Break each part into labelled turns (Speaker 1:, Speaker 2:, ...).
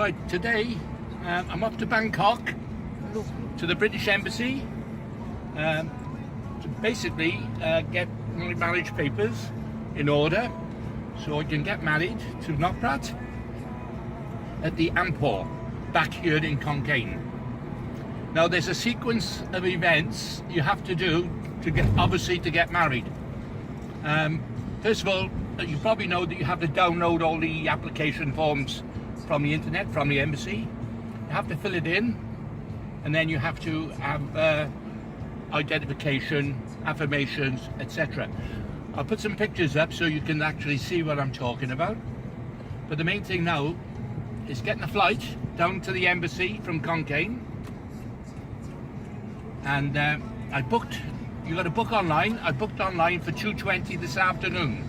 Speaker 1: Right, today I'm off to Bangkok to the British Embassy to basically get my marriage papers in order so I can get married to Noprat at the Ampor back here in Konkan. Now there's a sequence of events you have to do to get married. First of all, you probably know that you have to download all the application forms from the internet, from the embassy. You have to fill it in, and then you have to have identification, affirmations, etc. I'll put some pictures up so you can actually see what I'm talking about. But the main thing now is getting a flight down to the embassy from Konkan. And I booked, you got to book online. I booked online for 2:20 this afternoon.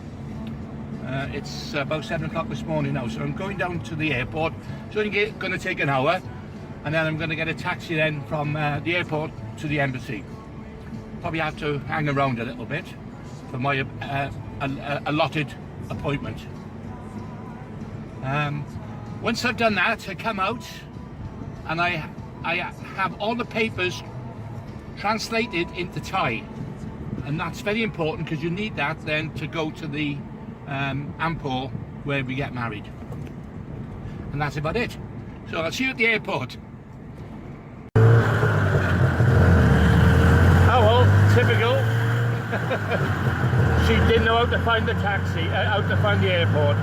Speaker 1: It's about 7 o'clock this morning now, so I'm going down to the airport. It's only going to take an hour, and then I'm going to get a taxi then from the airport to the embassy. Probably have to hang around a little bit for my allotted appointment. Once I've done that, I come out and I have all the papers translated into Thai, and that's very important because you need that then to go to the Ampor where we get married. And that's about it. So I'll see you at the airport. Oh well, typical. She didn't know how to find the taxi, how to find the airport.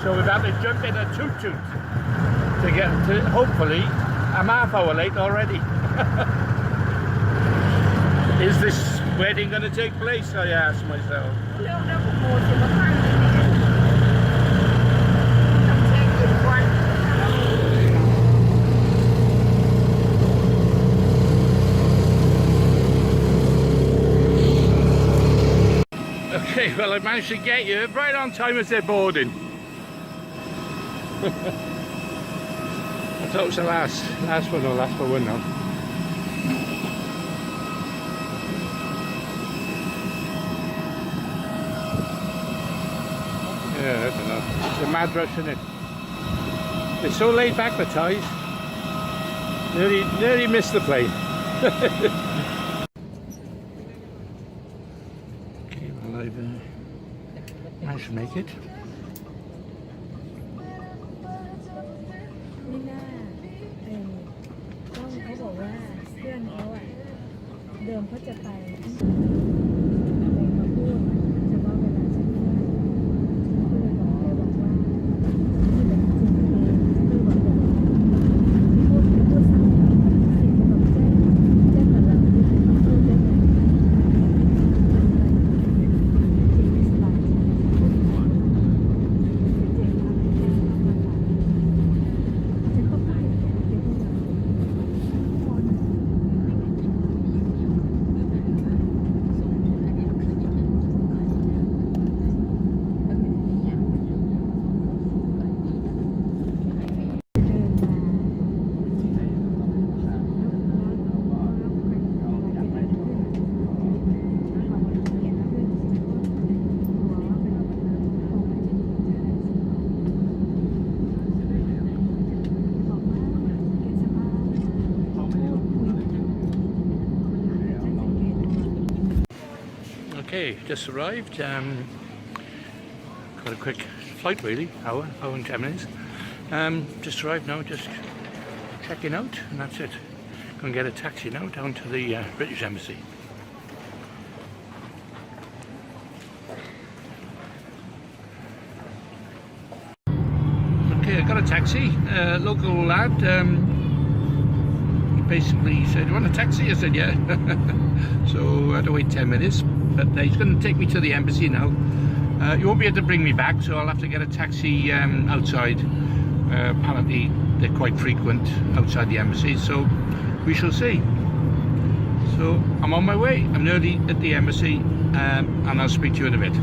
Speaker 1: So we've had to jump in a toot-toot to get to, hopefully, I'm half hour late already. Is this wedding going to take place, I ask myself. Okay, well I managed to get you right on time as they're boarding. I thought it was the last one or last one now. Yeah, I don't know. It's a mad rush, isn't it? They're so laid back, the Thais. Nearly missed the plane. Okay, well I've managed to make it. Okay, just arrived. Got a quick flight really, hour and 10 minutes. Just arrived now, just checking out, and that's it. Going to get a taxi now down to the British Embassy. Okay, I got a taxi. Local lad basically said, "You want a taxi?" I said, "Yeah." So I had to wait 10 minutes, but he's going to take me to the embassy now. You won't be able to bring me back, so I'll have to get a taxi outside. Apparently they're quite frequent outside the embassy, so we shall see. So I'm on my way. I'm nearly at the embassy, and I'll speak to you in a bit.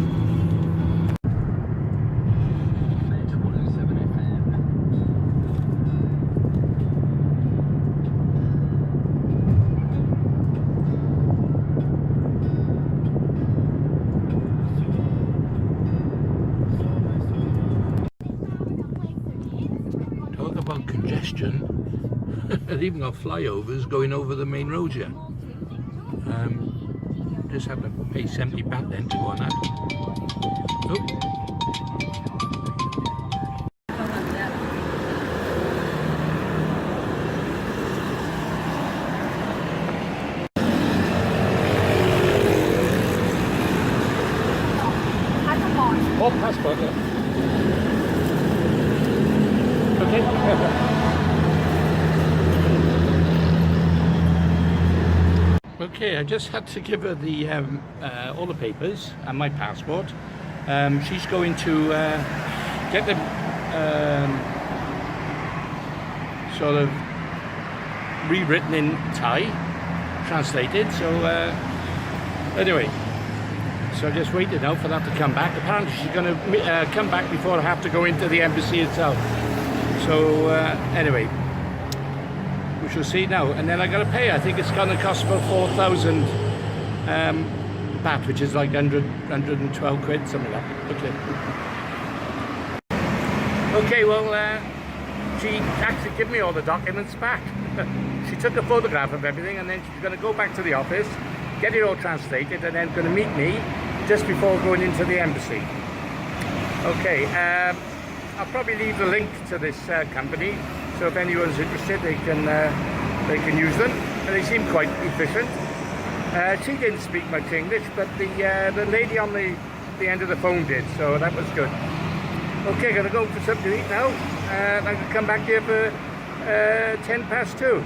Speaker 1: question. They've even got flyovers going over the main road here. Just have to pay 70 baht then to go on that. Oh. Oh, passport, yeah. Okay. Okay, I just had to give her the all the papers and my passport. She's going to get them sort of rewritten in Thai, translated. So anyway. So I just waited now for that to come back. Apparently she's going to come back before I have to go into the embassy itself. So anyway, we shall see now. And then I got to pay. I think it's going to cost about 4,000 baht, which is like 112 quid, something like that. Okay. Okay, well, she actually gave me all the documents back. She took a photograph of everything, and then she's going to go back to the office, get it all translated, and then going to meet me just before going into the embassy. Okay, I'll probably leave the link to this company, so if anyone's interested, they can use them. And they seem quite efficient. She didn't speak much English, but the lady on the end of the phone did, so that was good. Okay, gonna go for something to eat now. I'm gonna come back here for 2:10.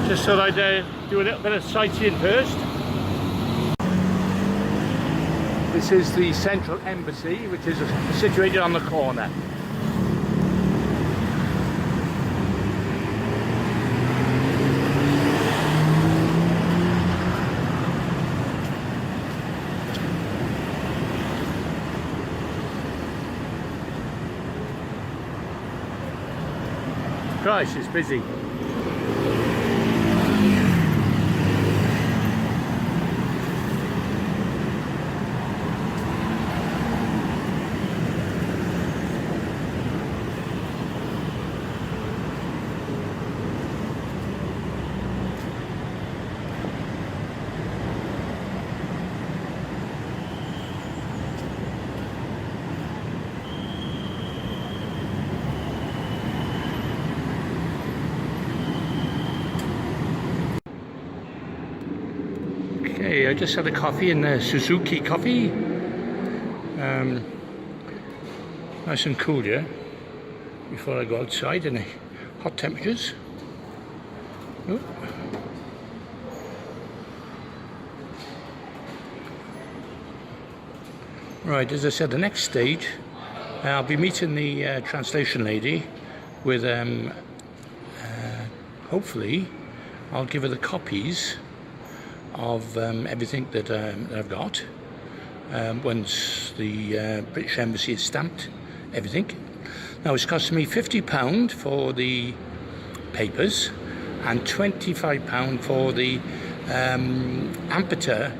Speaker 1: Just thought I'd do a little bit of sightseeing first. This is the Central Embassy, which is situated on the corner. Christ, it's busy. Okay, I just had a coffee in Suzuki Coffee. Nice and cool here before I go outside in the hot temperatures. Oh. Right, as I said, the next stage, I'll be meeting the translation lady with, hopefully, I'll give her the copies of everything that I've got once the British Embassy has stamped everything. Now it's costing me £50 for the papers and £25 for the Ampeta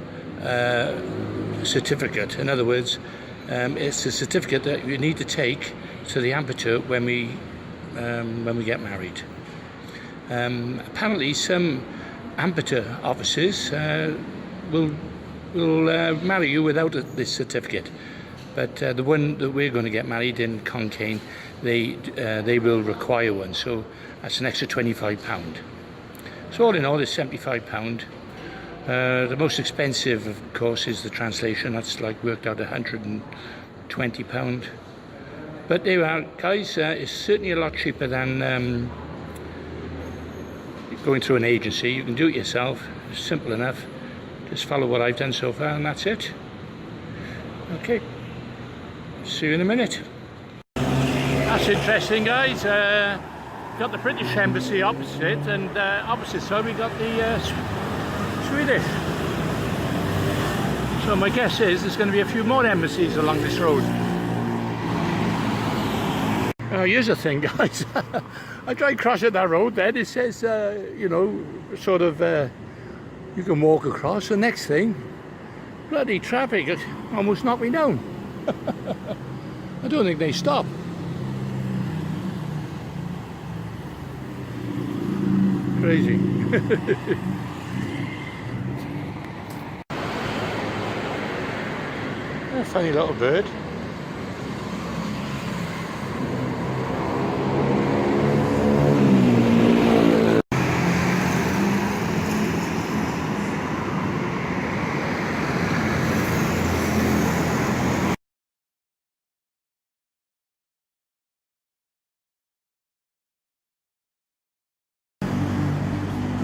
Speaker 1: certificate. In other words, it's a certificate that you need to take to the Ampeta when we get married. Apparently some Ampeta officers will marry you without this certificate, but the one that we're going to get married in Concane, they will require one, so that's an extra £25. So all in all, it's £75. The most expensive, of course, is the translation. That's like worked out £120. But there you are, guys. It's certainly a lot cheaper than going through an agency. You can do it yourself. It's simple enough. Just follow what I've done so far, and that's it. Okay. See you in a minute. That's interesting, guys. Got the British Embassy opposite, and opposite side we got the Swedish. So my guess is there's going to be a few more embassies along this road. Here's the thing, guys. I tried crossing that road then. It says, you know, sort of you can walk across. The next thing, bloody traffic, it almost knocked me down. I don't think they stop. Crazy. A funny little bird.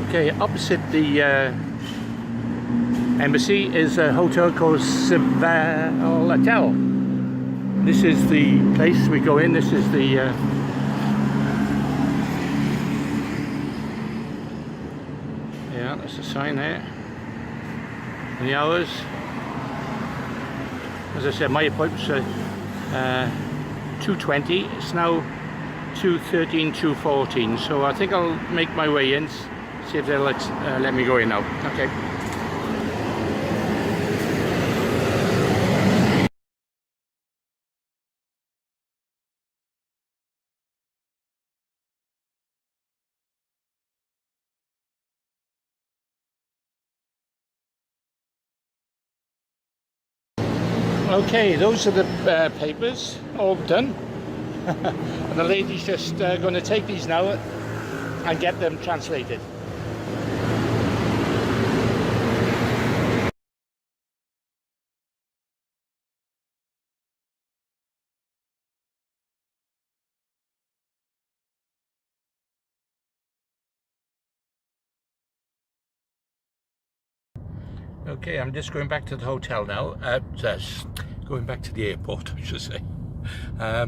Speaker 1: Okay, opposite the embassy is a hotel called Hotel. This is the place we go in. This is the yeah, that's the sign there. And the hours, as I said, my appointment's 2:20. It's now 2:13, 2:14. So I think I'll make my way in. See if they'll let me go in now. Okay. Okay, those are the papers, all done. And the lady's just going to take these now and get them translated. Okay, I'm just going back to the hotel now. Going back to the airport, I should say. I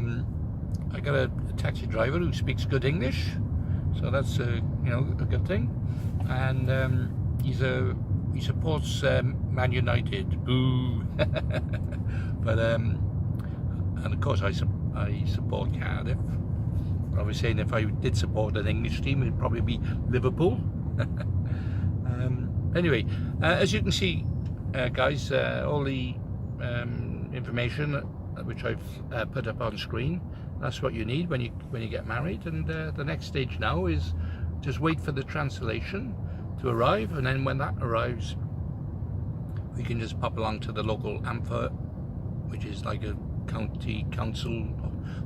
Speaker 1: got a taxi driver who speaks good English, so that's you know, a good thing. And he supports Man United. Boo! But and of course I support Cardiff. I was saying if I did support an English team, it'd probably be Liverpool. Anyway, as you can see, guys, all the information which I've put up on screen, that's what you need when you get married. And the next stage now is just wait for the translation to arrive, and then when that arrives, we can just pop along to the local AMFA, which is like a county council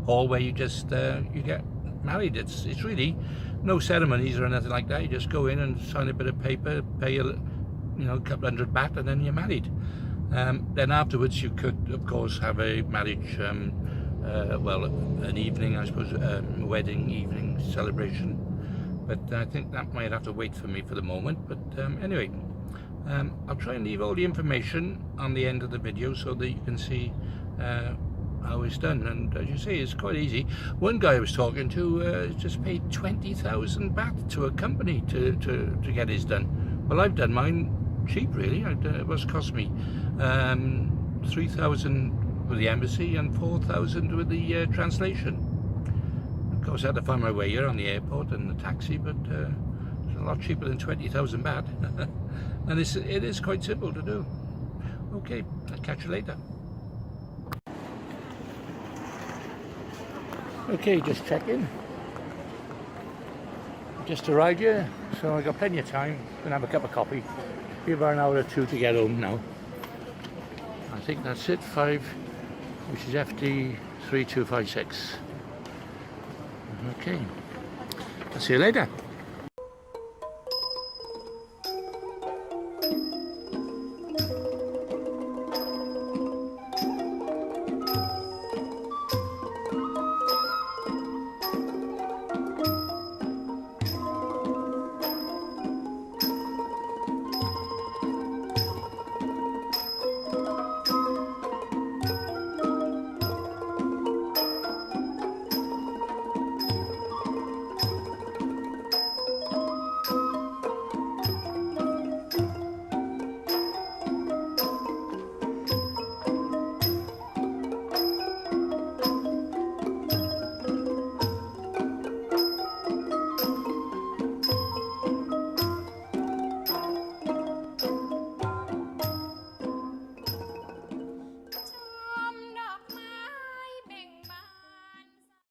Speaker 1: hall where you just you get married. It's really no ceremonies or anything like that. You just go in and sign a bit of paper, pay a couple $100 baht, and then you're married. Then afterwards you could of course have a marriage well, an evening, I suppose, a wedding evening celebration, but I think that might have to wait for me for the moment. But anyway, I'll try and leave all the information on the end of the video so that you can see how it's done. And as you say, it's quite easy. One guy I was talking to just paid 20,000 baht to a company to get his done. Well, I've done mine cheap, really. It was cost me 3,000 with the embassy and 4,000 with the translation. Of course, I had to find my way here on the airport and the taxi, but it's a lot cheaper than 20,000 baht. And it is quite simple to do. Okay, I'll catch you later. Okay, just checking. Just arrived here, so I got plenty of time. Gonna have a cup of coffee. Be about an hour or two to get home now. I think that's it. 5, which is FD 3256. Okay, I'll see you later.